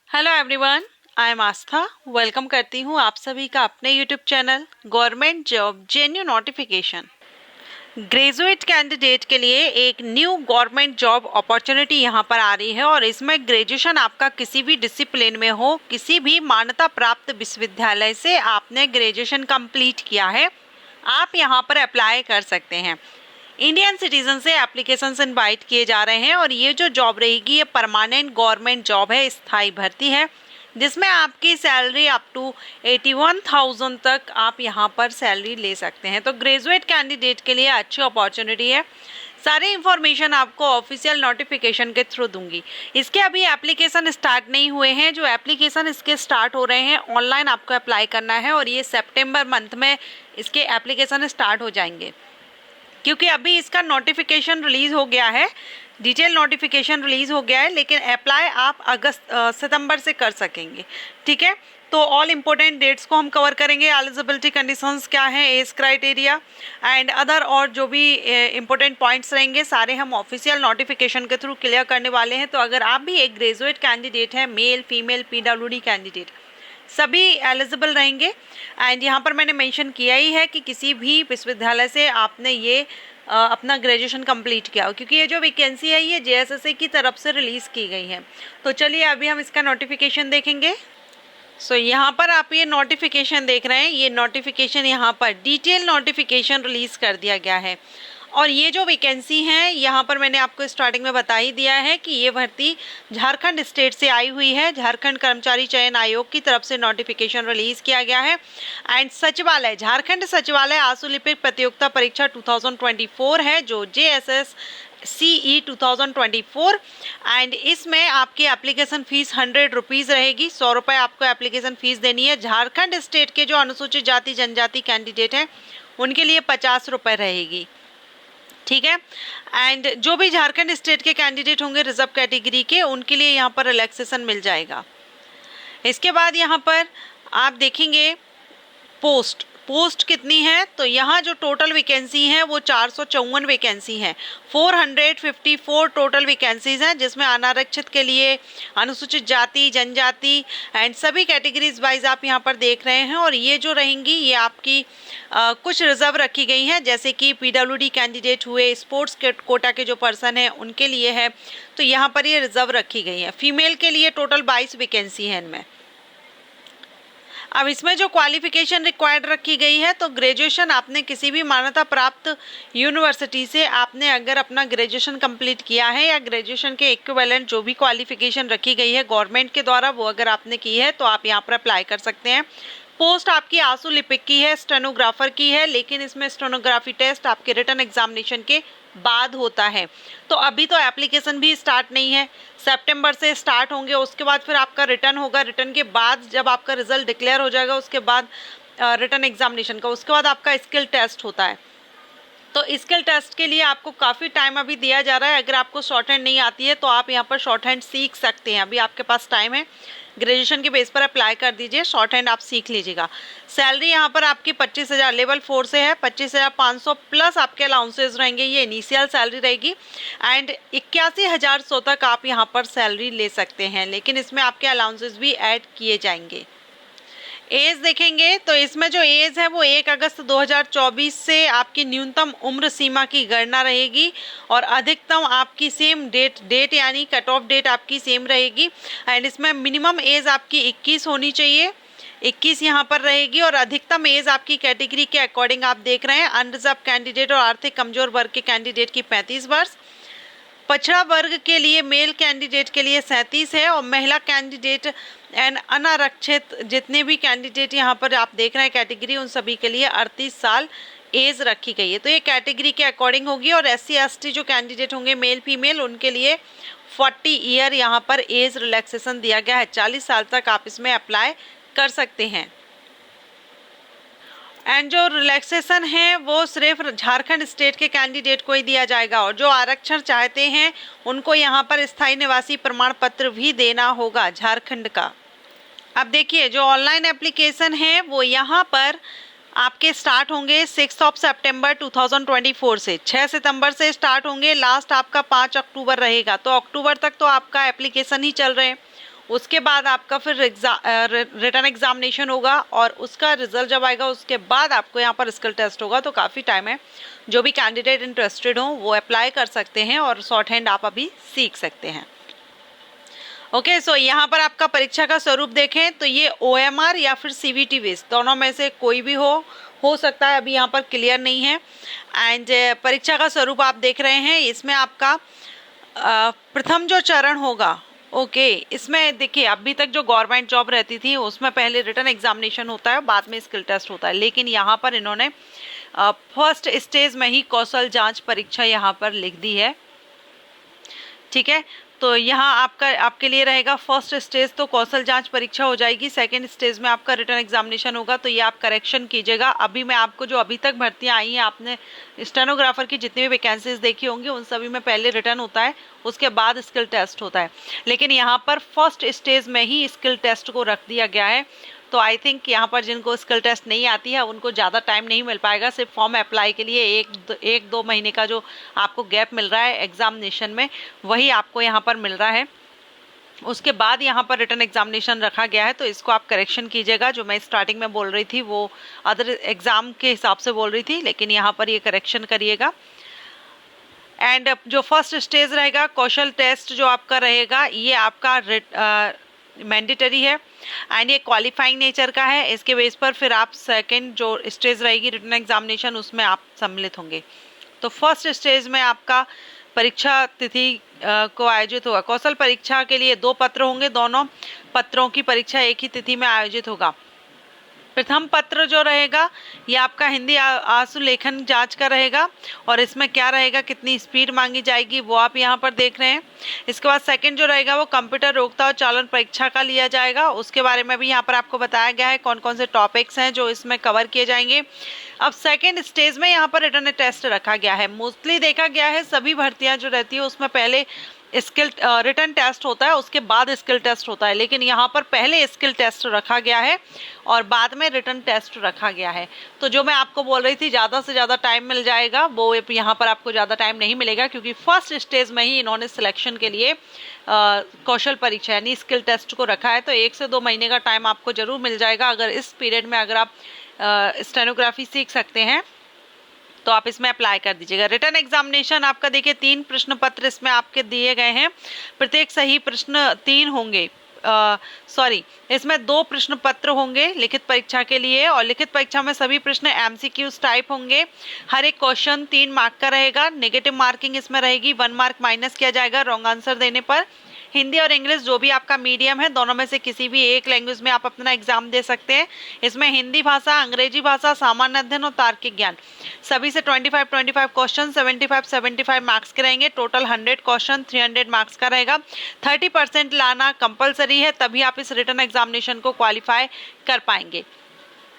Hello everyone, I am Aastha. Welcome करती हूँ आप सभी का अपने YouTube channel government job जेन्यू notification. Graduate candidate के लिए एक न्यू गवर्नमेंट जॉब अपॉर्चुनिटी यहाँ पर आ रही है और इसमें ग्रेजुएशन आपका किसी भी डिसिप्लिन में हो, किसी भी मान्यता प्राप्त विश्वविद्यालय से आपने ग्रेजुएशन कंप्लीट किया है, आप यहाँ पर अप्लाई कर सकते हैं। इंडियन सिटीजन से एप्लीकेशन इनवाइट किए जा रहे हैं और ये जो जॉब रहेगी ये परमानेंट गवर्नमेंट जॉब है, स्थायी भर्ती है, जिसमें आपकी सैलरी अप टू 81,000 तक आप यहाँ पर सैलरी ले सकते हैं। तो ग्रेजुएट कैंडिडेट के लिए अच्छी अपॉर्चुनिटी है। सारी इन्फॉर्मेशन आपको ऑफिशियल नोटिफिकेशन के थ्रू दूंगी। इसके अभी एप्लीकेशन स्टार्ट नहीं हुए हैं, जो एप्लीकेशन इसके स्टार्ट हो रहे हैं ऑनलाइन आपको अप्लाई करना है और ये सितंबर मंथ में इसके एप्लीकेशन स्टार्ट हो जाएंगे, क्योंकि अभी इसका नोटिफिकेशन रिलीज हो गया है, डिटेल नोटिफिकेशन रिलीज हो गया है, लेकिन अप्लाई आप सितंबर से कर सकेंगे। ठीक है, तो ऑल इम्पोर्टेंट डेट्स को हम कवर करेंगे। एलिजिबिलिटी कंडीशंस क्या है, एज क्राइटेरिया एंड अदर और जो भी इम्पोर्टेंट पॉइंट्स रहेंगे सारे हम ऑफिशियल नोटिफिकेशन के थ्रू क्लियर करने वाले हैं। तो अगर आप भी एक ग्रेजुएट कैंडिडेट हैं, मेल फीमेल पीडब्ल्यूडी कैंडिडेट, सभी एलिजिबल रहेंगे। एंड यहाँ पर मैंने मेंशन किया ही है कि किसी भी विश्वविद्यालय से आपने ये अपना ग्रेजुएशन कंप्लीट किया हो, क्योंकि ये जो वैकेंसी है ये जेएसएससी की तरफ से रिलीज़ की गई है। तो चलिए अभी हम इसका नोटिफिकेशन देखेंगे। यहाँ पर आप ये नोटिफिकेशन देख रहे हैं, ये नोटिफिकेशन यहाँ पर डिटेल नोटिफिकेशन रिलीज़ कर दिया गया है और ये जो वैकेंसी है यहाँ पर मैंने आपको स्टार्टिंग में बता ही दिया है कि ये भर्ती झारखंड स्टेट से आई हुई है। झारखंड कर्मचारी चयन आयोग की तरफ से नोटिफिकेशन रिलीज किया गया है। एंड सचिवालय झारखंड सचिवालय आशु लिपिक प्रतियोगिता परीक्षा 2024 है, जो JSS CE 2024। एंड इसमें आपकी एप्लीकेशन फीस 100 रुपीज़ रहेगी, 100 रुपये आपको एप्लीकेशन फीस देनी है। झारखंड स्टेट के जो अनुसूचित जाति जनजाति कैंडिडेट हैं उनके लिए 50 रुपये रहेगी। ठीक है, एंड जो भी झारखंड स्टेट के कैंडिडेट होंगे रिजर्व कैटेगरी के, उनके लिए यहाँ पर रिलैक्सेशन मिल जाएगा। इसके बाद यहाँ पर आप देखेंगे पोस्ट कितनी है, तो यहाँ जो टोटल वैकेंसी है वो 454 वैकेंसी है। 454 टोटल वैकेंसीज हैं, जिसमें अनारक्षित के लिए, अनुसूचित जाति जनजाति एंड सभी कैटेगरीज वाइज आप यहाँ पर देख रहे हैं। और ये जो रहेंगी ये आपकी कुछ रिजर्व रखी गई हैं, जैसे कि पीडब्ल्यूडी कैंडिडेट हुए, स्पोर्ट्स कोटा के जो पर्सन है उनके लिए है, तो यहाँ पर ये रिजर्व रखी गई है। फीमेल के लिए टोटल 22 वैकेंसी है इनमें। अब इसमें जो क्वालिफिकेशन रिक्वायर्ड रखी गई है, तो ग्रेजुएशन आपने किसी भी मान्यता प्राप्त यूनिवर्सिटी से आपने अगर अपना ग्रेजुएशन कंप्लीट किया है या ग्रेजुएशन के इक्विवेलेंट जो भी क्वालिफिकेशन रखी गई है गवर्नमेंट के द्वारा वो अगर आपने की है तो आप यहाँ पर अप्लाई कर सकते हैं। पोस्ट आपकी आशु लिपिक की है, स्टेनोग्राफर की है, लेकिन इसमें स्टेनोग्राफी टेस्ट आपके रिटन एग्जामिनेशन के बाद होता है। तो अभी तो एप्लीकेशन भी स्टार्ट नहीं है, सितंबर से स्टार्ट होंगे, उसके बाद फिर आपका रिटर्न होगा। रिटर्न के बाद जब आपका रिजल्ट डिक्लेयर हो जाएगा उसके बाद रिटन एग्जामिनेशन का, उसके बाद आपका स्किल टेस्ट होता है। तो स्किल टेस्ट के लिए आपको काफ़ी टाइम अभी दिया जा रहा है। अगर आपको शॉर्ट हैंड नहीं आती है तो आप यहाँ पर शॉर्ट हैंड सीख सकते हैं, अभी आपके पास टाइम है। ग्रेजुएशन के बेस पर अप्लाई कर दीजिए, शॉर्ट हैंड आप सीख लीजिएगा। सैलरी यहाँ पर आपकी 25,000 लेवल 4 से है, 25,500 प्लस आपके अलाउंसेज रहेंगे, ये इनिशियल सैलरी रहेगी। एंड 81,100 तक आप यहाँ पर सैलरी ले सकते हैं, लेकिन इसमें आपके अलाउंसेज भी ऐड किए जाएंगे। एज देखेंगे तो इसमें जो एज है वो 1 अगस्त 2024 से आपकी न्यूनतम उम्र सीमा की गणना रहेगी और अधिकतम आपकी सेम डेट यानी कट ऑफ डेट आपकी सेम रहेगी। एंड इसमें मिनिमम एज आपकी 21 होनी चाहिए, 21 यहाँ पर रहेगी। और अधिकतम एज आपकी कैटेगरी के अकॉर्डिंग आप देख रहे हैं, अनरिजर्व कैंडिडेट और आर्थिक कमजोर वर्ग के कैंडिडेट की 35 वर्ष, पछड़ा वर्ग के लिए मेल कैंडिडेट के लिए 37 है और महिला कैंडिडेट एंड अनारक्षित जितने भी कैंडिडेट यहाँ पर आप देख रहे हैं कैटेगरी, उन सभी के लिए 38 साल एज रखी गई है। तो ये कैटेगरी के अकॉर्डिंग होगी। और SC ST जो कैंडिडेट होंगे मेल फीमेल, उनके लिए 40 ईयर यहाँ पर एज रिलैक्सेशन दिया गया है, 40 साल तक आप इसमें अप्लाई कर सकते हैं। एंड जो रिलैक्सेशन है वो सिर्फ झारखंड स्टेट के कैंडिडेट को ही दिया जाएगा और जो आरक्षण चाहते हैं उनको यहाँ पर स्थायी निवासी प्रमाण पत्र भी देना होगा झारखंड का। अब देखिए जो ऑनलाइन एप्लीकेशन है वो यहाँ पर आपके स्टार्ट होंगे 6 सितंबर 2024 से, 6 सितंबर से स्टार्ट होंगे, लास्ट आपका 5 अक्टूबर रहेगा। तो अक्टूबर तक तो आपका एप्लीकेशन ही चल रहे हैं, उसके बाद आपका फिर रिटन एग्जामिनेशन होगा और उसका रिजल्ट जब आएगा उसके बाद आपको यहाँ पर स्किल टेस्ट होगा। तो काफ़ी टाइम है, जो भी कैंडिडेट इंटरेस्टेड हो वो अप्लाई कर सकते हैं और शॉर्ट हैंड आप अभी सीख सकते हैं। ओके, सो यहाँ पर आपका परीक्षा का स्वरूप देखें तो ये OMR या फिर CVT बेस्ड, दोनों में से कोई भी हो सकता है, अभी यहाँ पर क्लियर नहीं है। एंड परीक्षा का स्वरूप आप देख रहे हैं, इसमें आपका प्रथम जो चरण होगा, ओके, इसमें देखिए अभी तक जो गवर्नमेंट जॉब रहती थी उसमें पहले रिटन एग्जामिनेशन होता है, बाद में स्किल टेस्ट होता है, लेकिन यहाँ पर इन्होंने फर्स्ट स्टेज में ही कौशल जांच परीक्षा यहाँ पर लिख दी है। ठीक है, तो यहाँ आपके लिए रहेगा फर्स्ट स्टेज तो कौशल जांच परीक्षा हो जाएगी, सेकंड स्टेज में आपका रिटन एग्जामिनेशन होगा। तो ये आप करेक्शन कीजिएगा। अभी मैं आपको जो अभी तक भर्तियां आई हैं, आपने स्टेनोग्राफर की जितनी भी वैकेंसीज देखी होंगी उन सभी में पहले रिटन होता है, उसके बाद स्किल टेस्ट होता है, लेकिन यहाँ पर फर्स्ट स्टेज में ही स्किल टेस्ट को रख दिया गया है। तो आई थिंक यहाँ पर जिनको स्किल टेस्ट नहीं आती है उनको ज़्यादा टाइम नहीं मिल पाएगा। सिर्फ फॉर्म अप्लाई के लिए एक दो महीने का जो आपको गैप मिल रहा है एग्जामिनेशन में, वही आपको यहाँ पर मिल रहा है। उसके बाद यहाँ पर रिटन एग्जामिनेशन रखा गया है, तो इसको आप करेक्शन कीजिएगा। जो मैं स्टार्टिंग में बोल रही थी वो अदर एग्जाम के हिसाब से बोल रही थी, लेकिन यहाँ पर ये करेक्शन करिएगा। एंड जो फर्स्ट स्टेज रहेगा कौशल टेस्ट जो आपका रहेगा, ये आपका मैंडेटरी है एंड ये क्वालिफाइंग नेचर का है। इसके बेस पर फिर आप सेकंड जो स्टेज रहेगी रिटन एग्जामिनेशन, उसमें आप सम्मिलित होंगे। तो फर्स्ट स्टेज में आपका परीक्षा तिथि को आयोजित होगा। कौशल परीक्षा के लिए 2 पत्र होंगे, दोनों पत्रों की परीक्षा एक ही तिथि में आयोजित होगा। प्रथम पत्र जो रहेगा ये आपका हिंदी आंसू लेखन जांच का रहेगा और इसमें क्या रहेगा, कितनी स्पीड मांगी जाएगी वो आप यहाँ पर देख रहे हैं। इसके बाद सेकंड जो रहेगा वो कंप्यूटर योग्यता और चालन परीक्षा का लिया जाएगा, उसके बारे में भी यहाँ पर आपको बताया गया है कौन कौन से टॉपिक्स हैं जो इसमें कवर किए जाएंगे। अब सेकेंड स्टेज में यहाँ पर रिटन टेस्ट रखा गया है। मोस्टली देखा गया है सभी भर्तियाँ जो रहती है उसमें पहले स्किल रिटन टेस्ट होता है, उसके बाद स्किल टेस्ट होता है, लेकिन यहाँ पर पहले स्किल टेस्ट रखा गया है और बाद में रिटन टेस्ट रखा गया है। तो जो मैं आपको बोल रही थी ज़्यादा से ज़्यादा टाइम मिल जाएगा, वो यहाँ पर आपको ज़्यादा टाइम नहीं मिलेगा, क्योंकि फर्स्ट स्टेज में ही इन्होंने सिलेक्शन के लिए कौशल परीक्षा यानी स्किल टेस्ट को रखा है। तो 1 से 2 महीने का टाइम आपको जरूर मिल जाएगा। अगर इस पीरियड में अगर आप स्टेनोग्राफी सीख सकते हैं तो आप इसमें अप्लाई कर दीजिएगा। रिटन एग्जामिनेशन आपका देखिए 3 प्रश्न पत्र इसमें आपके दिए गए हैं, प्रत्येक सही प्रश्न 3 होंगे, इसमें 2 प्रश्न पत्र होंगे लिखित परीक्षा के लिए, और लिखित परीक्षा में सभी प्रश्न MCQs टाइप होंगे। हर एक क्वेश्चन 3 मार्क का रहेगा। नेगेटिव मार्किंग इसमें रहेगी, 1 मार्क माइनस किया जाएगा रॉन्ग आंसर देने पर। हिंदी और इंग्लिश जो भी आपका मीडियम है, दोनों में से किसी भी एक लैंग्वेज में आप अपना एग्जाम दे सकते हैं। इसमें हिंदी भाषा, अंग्रेजी भाषा, सामान्य अध्ययन और तार्किक ज्ञान सभी से 25 क्वेश्चन 75 मार्क्स के रहेंगे। टोटल 100 क्वेश्चन 300 मार्क्स का रहेगा। 30% लाना कंपलसरी है, तभी आप इस रिटन एग्जामिनेशन को क्वालिफाई कर पाएंगे।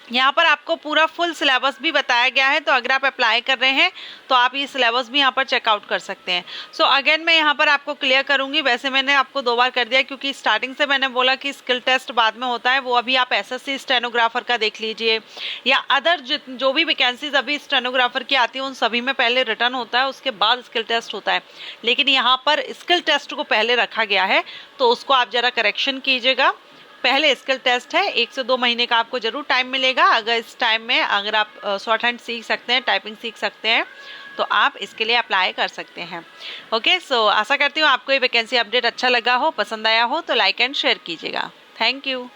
यहाँ पर आपको पूरा फुल सिलेबस भी बताया गया है, तो अगर आप अप्लाई कर रहे हैं तो आप ये सिलेबस भी यहाँ पर चेकआउट कर सकते हैं। सो अगेन मैं यहाँ पर आपको क्लियर करूँगी, वैसे मैंने आपको 2 बार कर दिया क्योंकि स्टार्टिंग से मैंने बोला कि स्किल टेस्ट बाद में होता है, वो अभी आप SSC स्टेनोग्राफर का देख लीजिए या अदर जो भी वैकेंसीज अभी स्टेनोग्राफर की आती है उन सभी में पहले रिटर्न होता है, उसके बाद स्किल टेस्ट होता है। लेकिन यहाँ पर स्किल टेस्ट को पहले रखा गया है, तो उसको आप ज़रा करेक्शन कीजिएगा। पहले स्किल टेस्ट है, 1 से 2 महीने का आपको जरूर टाइम मिलेगा। अगर इस टाइम में अगर आप शॉर्ट हैंड सीख सकते हैं, टाइपिंग सीख सकते हैं, तो आप इसके लिए अप्लाई कर सकते हैं। ओके, सो आशा करती हूँ आपको ये वैकेंसी अपडेट अच्छा लगा हो, पसंद आया हो तो लाइक एंड शेयर कीजिएगा। Thank you.